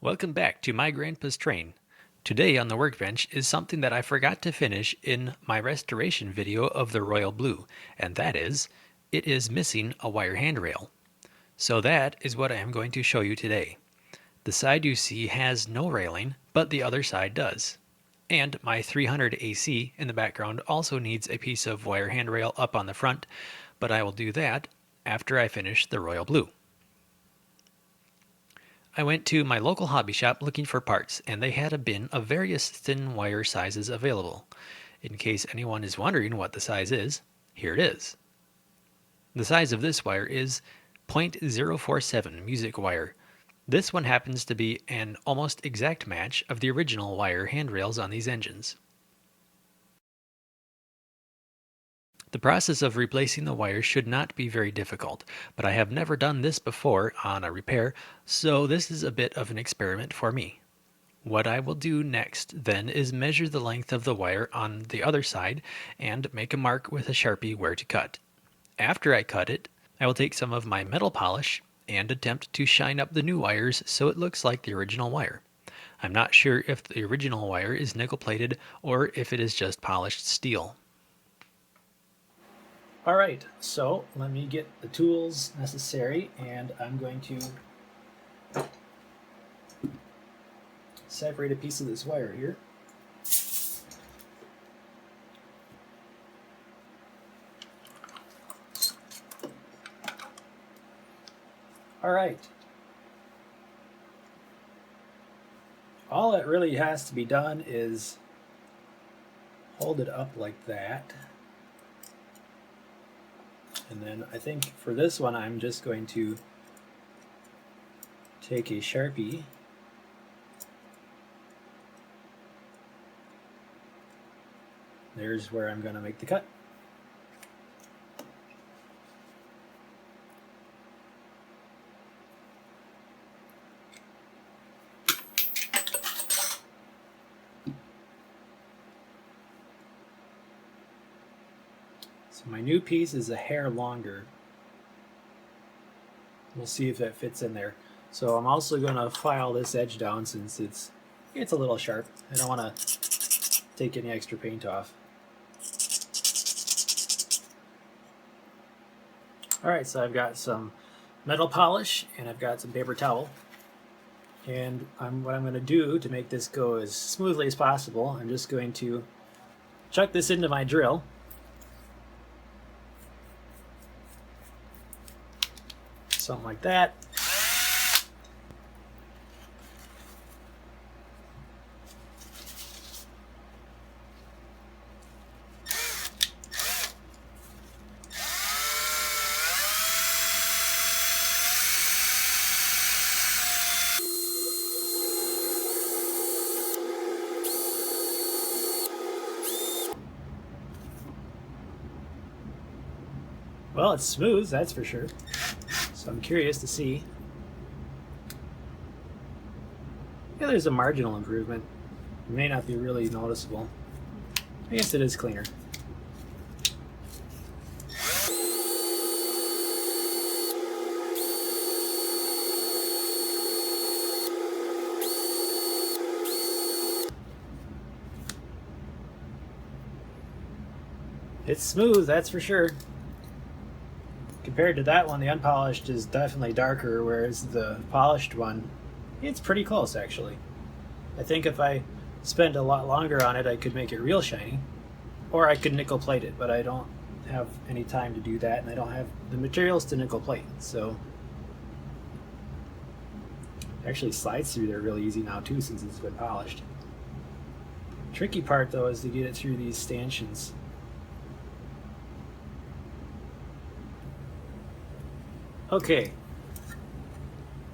Welcome back to My Grandpa's Train. Today on the workbench is something that I forgot to finish in my restoration video of the Royal Blue, and that is, it is missing a wire handrail. So that is what I am going to show you today. The side you see has no railing, but the other side does. And my 300 AC in the background also needs a piece of wire handrail up on the front, but I will do that after I finish the Royal Blue. I went to my local hobby shop looking for parts, and they had a bin of various thin wire sizes available. In case anyone is wondering what the size is, here it is. The size of this wire is .047 music wire. This one happens to be an almost exact match of the original wire handrails on these engines. The process of replacing the wires should not be very difficult, but I have never done this before on a repair, so this is a bit of an experiment for me. What I will do next then is measure the length of the wire on the other side and make a mark with a Sharpie where to cut. After I cut it, I will take some of my metal polish and attempt to shine up the new wires so it looks like the original wire. I'm not sure if the original wire is nickel plated or if it is just polished steel. Alright, so let me get the tools necessary, and I'm going to separate a piece of this wire here. Alright. All that really has to be done is hold it up like that. And then I think for this one I'm just going to take a Sharpie there's where I'm going to make the cut. So my new piece is a hair longer. We'll see if that fits in there. So I'm also going to file this edge down since it's a little sharp. I don't want to take any extra paint off. Alright, so I've got some metal polish and I've got some paper towel. And what I'm going to do to make this go as smoothly as possible, I'm just going to chuck this into my drill. Something like that. Well, it's smooth, that's for sure. So I'm curious to see. Yeah, there's a marginal improvement. It may not be really noticeable. I guess it is cleaner. It's smooth, that's for sure. Compared to that one, the unpolished is definitely darker, whereas the polished one, it's pretty close actually. I think if I spend a lot longer on it, I could make it real shiny. Or I could nickel plate it, but I don't have any time to do that, and I don't have the materials to nickel plate, so it actually slides through there really easy now too since it's been polished. Tricky part though is to get it through these stanchions. Okay,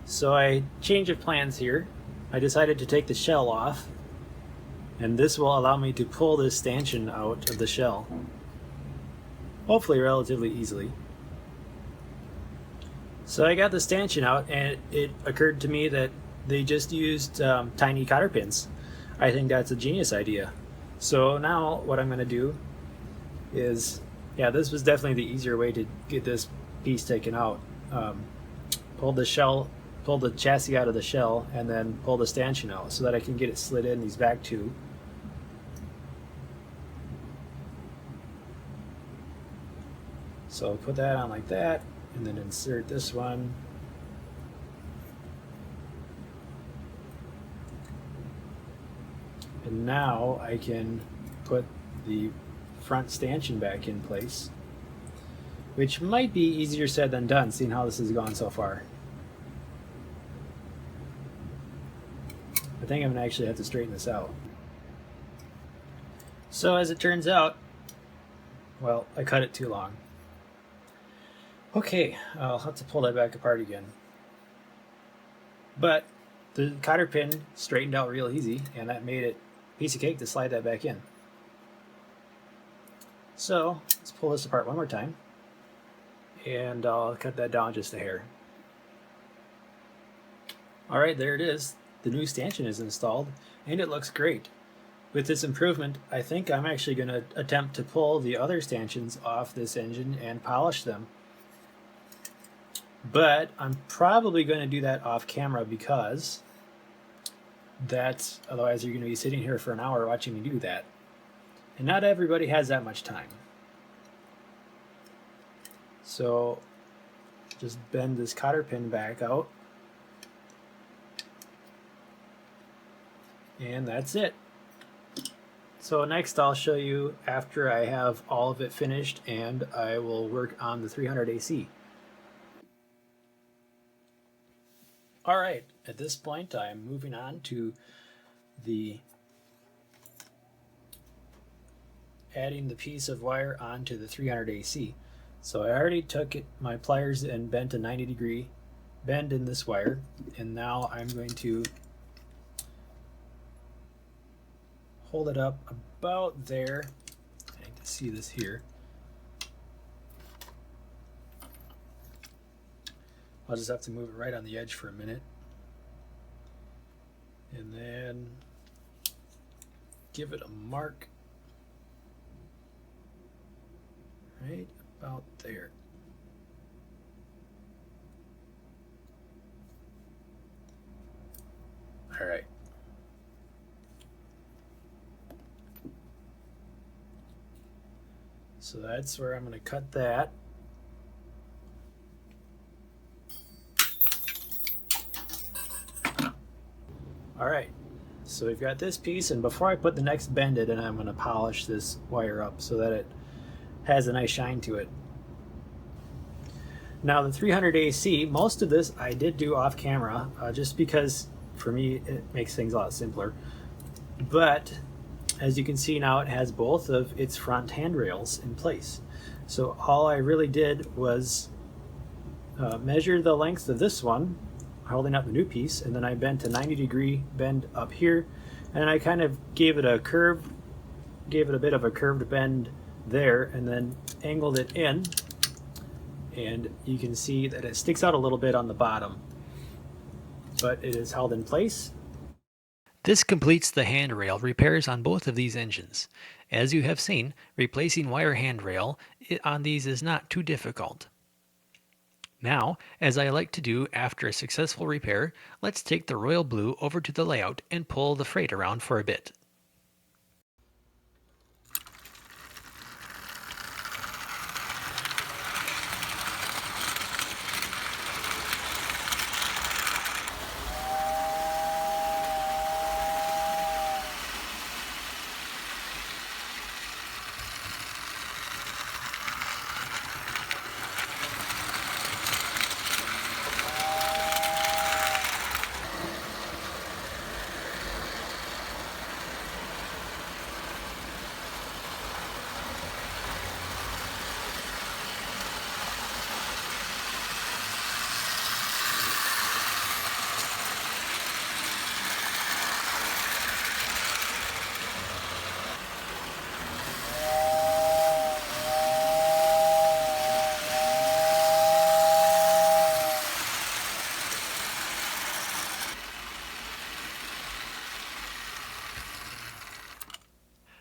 so I changed of plans here. I decided to take the shell off, and this will allow me to pull this stanchion out of the shell, hopefully relatively easily. So I got the stanchion out, and it occurred to me that they just used tiny cotter pins. I think that's a genius idea. So now what I'm going to do is, yeah, this was definitely the easier way to get this piece taken out. Pull the shell pull the chassis out of the shell and then pull the stanchion out so that I can get it slid in these back two. So put that on like that, and then insert this one. And now I can put the front stanchion back in place, which might be easier said than done, seeing how this has gone so far. I think I'm gonna actually have to straighten this out. So as it turns out, well, I cut it too long. Okay, I'll have to pull that back apart again. But the cotter pin straightened out real easy, and that made it a piece of cake to slide that back in. So let's pull this apart one more time, and I'll cut that down just a hair. All right, there it is. The new stanchion is installed, and it looks great. With this improvement, I think I'm actually going to attempt to pull the other stanchions off this engine and polish them. But I'm probably going to do that off camera because otherwise you're going to be sitting here for an hour watching me do that. And not everybody has that much time. So just bend this cotter pin back out. And that's it. So next I'll show you after I have all of it finished, and I will work on the 300 AC. All right, at this point I'm moving on to adding the piece of wire onto the 300 AC. So I already took my pliers and bent a 90-degree bend in this wire, and now I'm going to hold it up about there. I need to see this here. I'll just have to move it right on the edge for a minute. And then give it a mark right about there. All right. So that's where I'm going to cut that. All right, so we've got this piece, and before I put the next bend in, I'm going to polish this wire up so that it has a nice shine to it. Now the 300 AC, most of this I did do off camera, just because for me it makes things a lot simpler. But as you can see now, it has both of its front handrails in place. So all I really did was measure the length of this one, holding up the new piece, and then I bent a 90-degree bend up here, and I kind of gave it a bit of a curved bend there, and then angled it in, and you can see that it sticks out a little bit on the bottom, but it is held in place. This completes the handrail repairs on both of these engines. As you have seen, replacing wire handrail on these is not too difficult. Now, as I like to do after a successful repair, let's take the royal blue over to the layout and pull the freight around for a bit.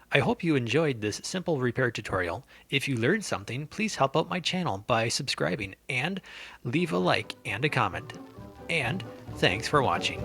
I hope you enjoyed this simple repair tutorial. If you learned something, please help out my channel by subscribing and leave a like and a comment. And thanks for watching.